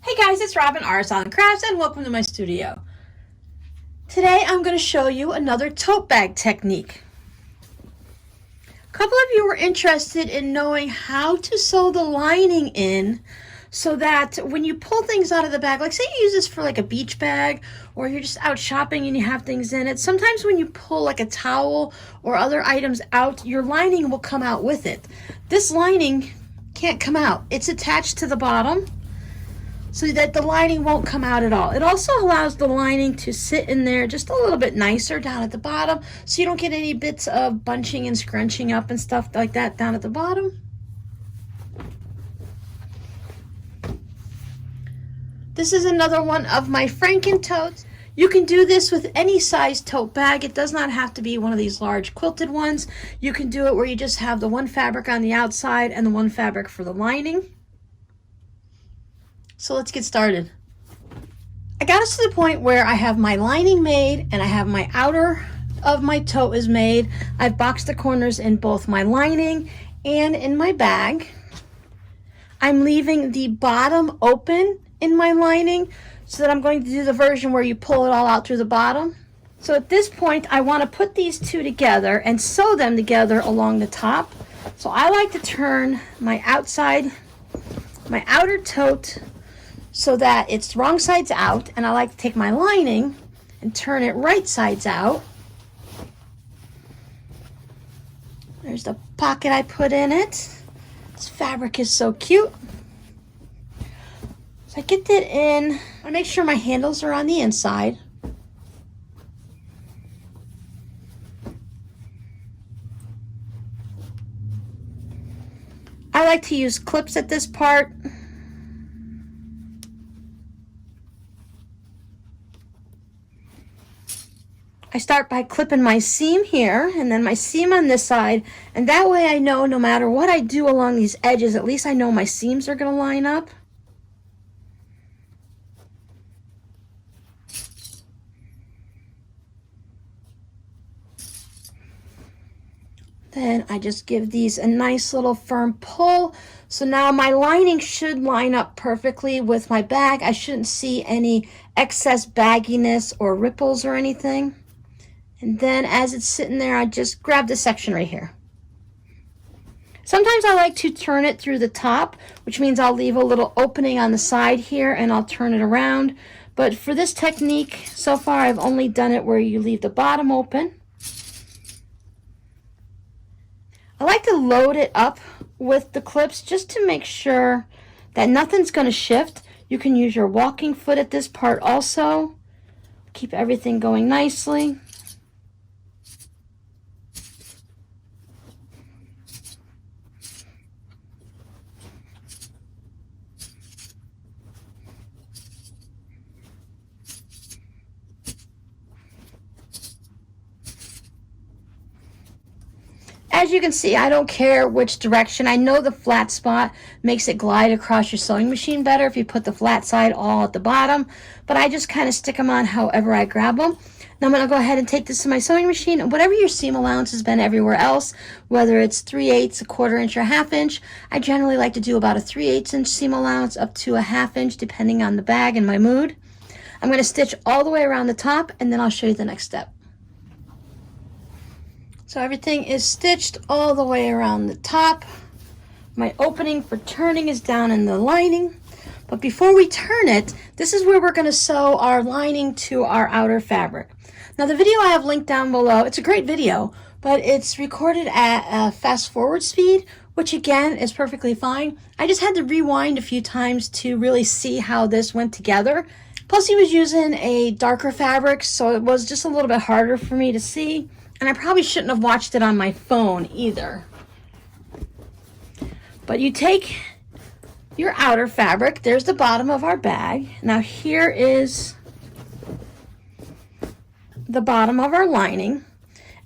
Hey guys, it's Robin Arts on Crafts and welcome to my studio. Today I'm going to show you another tote bag technique. A couple of you were interested in knowing how to sew the lining in so that when you pull things out of the bag, like say you use this for like a beach bag or you're just out shopping and you have things in it, sometimes when you pull like a towel or other items out, your lining will come out with it. This lining can't come out. It's attached to the bottom, so that the lining won't come out at all. It also allows the lining to sit in there just a little bit nicer down at the bottom, so you don't get any bits of bunching and scrunching up and stuff like that down at the bottom. This is another one of my Franken totes. You can do this with any size tote bag. It does not have to be one of these large quilted ones. You can do it where you just have the one fabric on the outside and the one fabric for the lining. So let's get started. I got us to the point where I have my lining made and I have my outer of my tote is made. I've boxed the corners in both my lining and in my bag. I'm leaving the bottom open in my lining so that I'm going to do the version where you pull it all out through the bottom. So at this point I want to put these two together and sew them together along the top. So I like to turn my outer tote so that it's wrong sides out, and I like to take my lining and turn it right sides out. There's the pocket I put in it. This fabric is so cute. So I get that in. I make sure my handles are on the inside. I like to use clips at this part. I start by clipping my seam here and then my seam on this side, and that way I know no matter what I do along these edges, at least I know my seams are going to line up. Then I just give these a nice little firm pull. So now my lining should line up perfectly with my bag. I shouldn't see any excess bagginess or ripples or anything. And then as it's sitting there, I just grab this section right here. Sometimes I like to turn it through the top, which means I'll leave a little opening on the side here and I'll turn it around. But for this technique, so far I've only done it where you leave the bottom open. I like to load it up with the clips just to make sure that nothing's going to shift. You can use your walking foot at this part also. Keep everything going nicely. As you can see, I don't care which direction. I know the flat spot makes it glide across your sewing machine better if you put the flat side all at the bottom, but I just kind of stick them on however I grab them. Now I'm going to go ahead and take this to my sewing machine, and whatever your seam allowance has been everywhere else, whether it's 3/8, a 1/4 inch, or a 1/2 inch, I generally like to do about a 3/8 inch seam allowance up to a 1/2 inch depending on the bag and my mood. I'm going to stitch all the way around the top, and then I'll show you the next step. So everything is stitched all the way around the top. My opening for turning is down in the lining. But before we turn it, this is where we're going to sew our lining to our outer fabric. Now the video I have linked down below, it's a great video, but it's recorded at a fast forward speed, which again is perfectly fine. I just had to rewind a few times to really see how this went together. Plus he was using a darker fabric, so it was just a little bit harder for me to see. And I probably shouldn't have watched it on my phone either. But you take your outer fabric. There's the bottom of our bag. Now here is the bottom of our lining.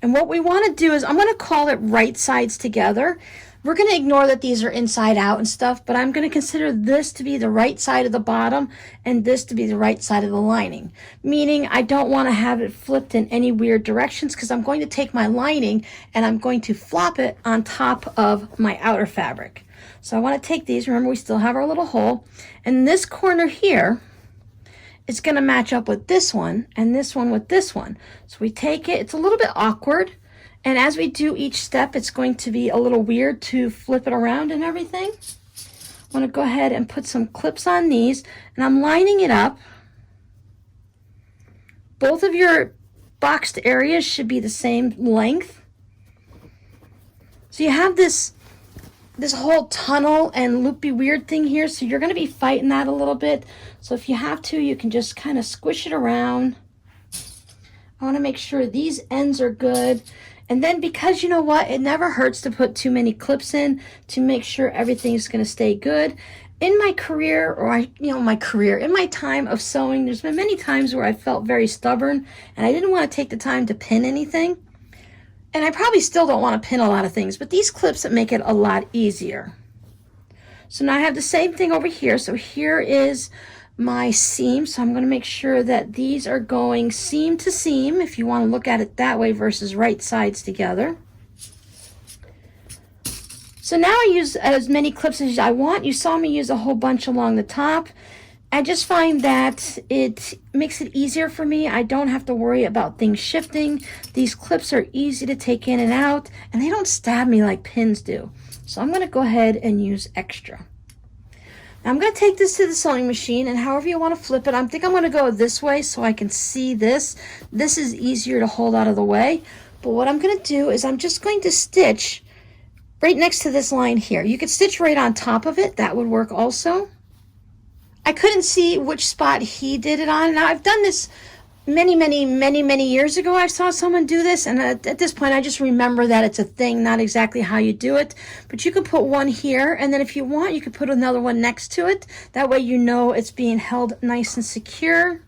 And what we want to do is, I'm going to call it right sides together. We're going to ignore that these are inside out and stuff, but I'm going to consider this to be the right side of the bottom and this to be the right side of the lining. Meaning I don't want to have it flipped in any weird directions, because I'm going to take my lining and I'm going to flop it on top of my outer fabric. So I want to take these, remember we still have our little hole, and this corner here is going to match up with this one and this one with this one. So we take it, it's a little bit awkward, and as we do each step it's going to be a little weird to flip it around and everything. I want to go ahead and put some clips on these, and I'm lining it up. Both of your boxed areas should be the same length. So you have this whole tunnel and loopy weird thing here, so you're going to be fighting that a little bit. So if you have to, you can just kind of squish it around. I want to make sure these ends are good. And then, because you know what, it never hurts to put too many clips in to make sure everything is going to stay good. In my career, in my time of sewing, there's been many times where I felt very stubborn and I didn't want to take the time to pin anything. And I probably still don't want to pin a lot of things, but these clips that make it a lot easier. So now I have the same thing over here. So here is my seam. So I'm going to make sure that these are going seam to seam, if you want to look at it that way, versus right sides together. So now I use as many clips as I want. You saw me use a whole bunch along the top. I just find that it makes it easier for me. I don't have to worry about things shifting. These clips are easy to take in and out, and they don't stab me like pins do. So I'm going to go ahead and use extra. Now I'm going to take this to the sewing machine, and however you want to flip it, I think I'm going to go this way so I can see this. This is easier to hold out of the way. But what I'm going to do is I'm just going to stitch right next to this line here. You could stitch right on top of it. That would work also. I couldn't see which spot he did it on. Now I've done this many years ago. I saw someone do this, and at this point I just remember that it's a thing, not exactly how you do it. But you can put one here, and then if you want, you could put another one next to it. That way you know it's being held nice and secure.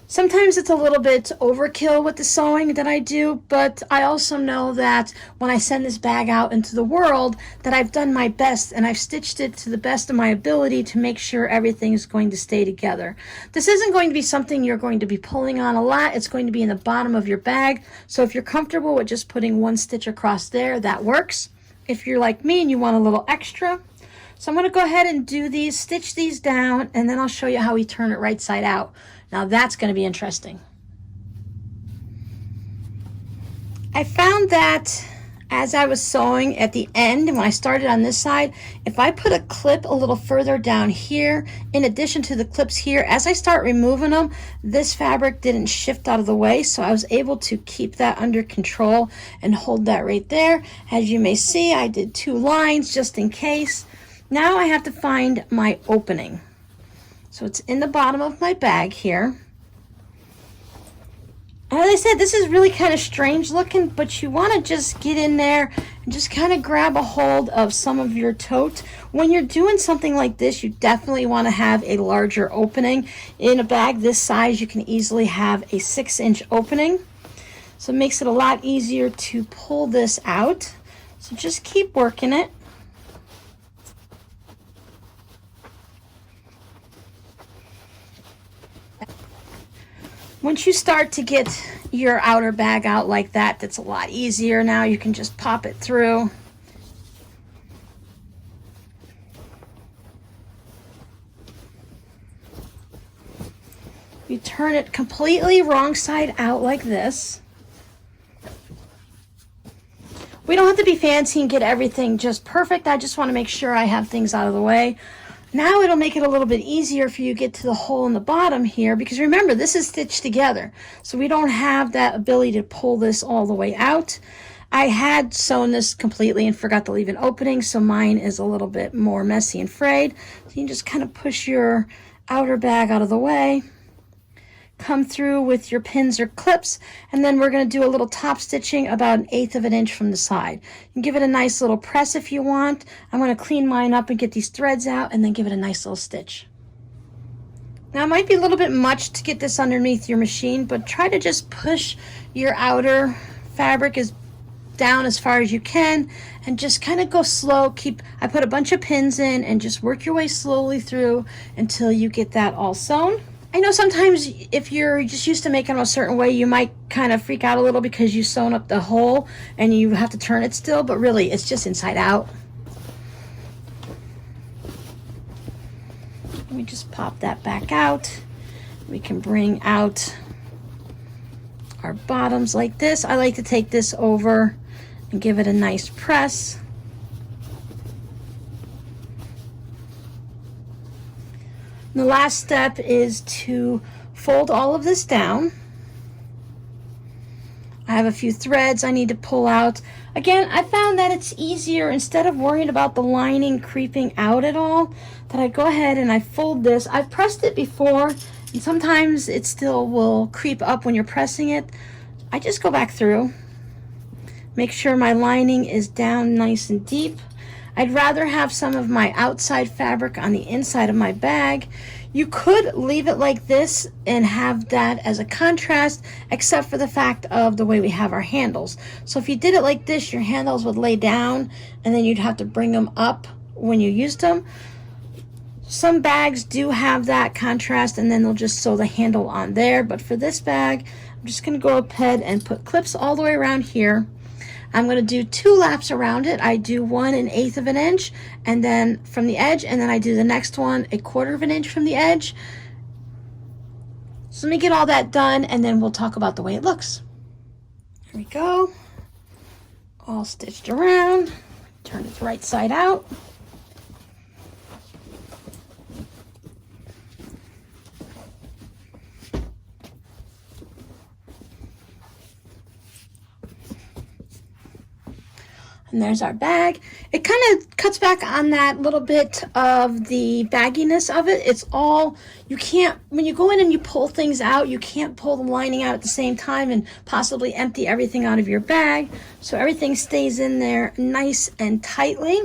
Sometimes it's a little bit overkill with the sewing that I do, but I also know that when I send this bag out into the world, that I've done my best and I've stitched it to the best of my ability to make sure everything is going to stay together. This isn't going to be something you're going to be pulling on a lot. It's going to be in the bottom of your bag. So if you're comfortable with just putting one stitch across there, that works. If you're like me and you want a little extra, so I'm going to go ahead and do these, stitch these down, and then I'll show you how we turn it right side out. Now that's going to be interesting. I found that as I was sewing at the end, and when I started on this side, if I put a clip a little further down here, in addition to the clips here, as I start removing them, this fabric didn't shift out of the way, so I was able to keep that under control and hold that right there. As you may see, I did 2 lines just in case. Now I have to find my opening. So it's in the bottom of my bag here. And as I said, this is really kind of strange looking, but you want to just get in there and just kind of grab a hold of some of your tote. When you're doing something like this, you definitely want to have a larger opening. In a bag this size, you can easily have a 6-inch opening. So it makes it a lot easier to pull this out. So just keep working it. Once you start to get your outer bag out like that, that's a lot easier now. You can just pop it through. You turn it completely wrong side out like this. We don't have to be fancy and get everything just perfect. I just want to make sure I have things out of the way. Now it'll make it a little bit easier for you to get to the hole in the bottom here, because remember, this is stitched together, so we don't have that ability to pull this all the way out. I had sewn this completely and forgot to leave an opening, so mine is a little bit more messy and frayed. So you can just kind of push your outer bag out of the way, come through with your pins or clips, and then we're going to do a little top stitching about 1/8 of an inch from the side. You can give it a nice little press if you want. I'm going to clean mine up and get these threads out, and then give it a nice little stitch. Now it might be a little bit much to get this underneath your machine, but try to just push your outer fabric down as far as you can, and just kind of go slow. I put a bunch of pins in, and just work your way slowly through until you get that all sewn. I know sometimes if you're just used to making them a certain way, you might kind of freak out a little because you've sewn up the hole and you have to turn it still, but really it's just inside out. Let me just pop that back out. We can bring out our bottoms like this. I like to take this over and give it a nice press. And the last step is to fold all of this down. I have a few threads I need to pull out. Again, I found that it's easier, instead of worrying about the lining creeping out at all, that I go ahead and I fold this. I've pressed it before, and sometimes it still will creep up when you're pressing it. I just go back through, make sure my lining is down nice and deep. I'd rather have some of my outside fabric on the inside of my bag. You could leave it like this and have that as a contrast, except for the fact of the way we have our handles. So if you did it like this, your handles would lay down and then you'd have to bring them up when you used them. Some bags do have that contrast and then they'll just sew the handle on there. But for this bag, I'm just gonna go ahead and put clips all the way around here. I'm going to do 2 laps around it. I do 1/8 of an inch and then from the edge, and then I do the next one 1/4 of an inch from the edge. So let me get all that done and then we'll talk about the way it looks. Here we go. All stitched around. Turn it right side out. And there's our bag. It kind of cuts back on that little bit of the bagginess of it. It's all, you can't, when you go in and you pull things out, you can't pull the lining out at the same time and possibly empty everything out of your bag. So everything stays in there nice and tightly.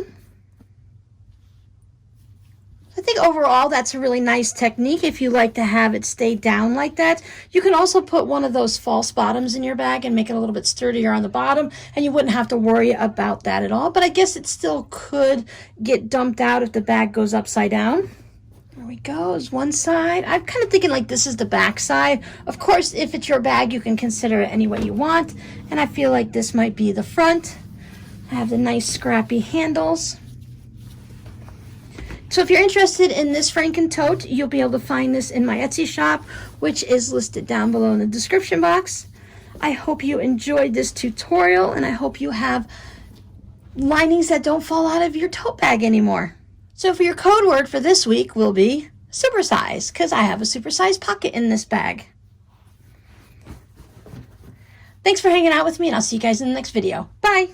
I think overall that's a really nice technique if you like to have it stay down like that. You can also put one of those false bottoms in your bag and make it a little bit sturdier on the bottom, and you wouldn't have to worry about that at all. But I guess it still could get dumped out if the bag goes upside down. There we go, is one side. I'm kind of thinking like this is the back side. Of course, if it's your bag, you can consider it any way you want. And I feel like this might be the front. I have the nice scrappy handles. So if you're interested in this Franken tote, you'll be able to find this in my Etsy shop, which is listed down below in the description box. I hope you enjoyed this tutorial, and I hope you have linings that don't fall out of your tote bag anymore. So for your code word for this week will be supersize, because I have a supersized pocket in this bag. Thanks for hanging out with me, and I'll see you guys in the next video. Bye!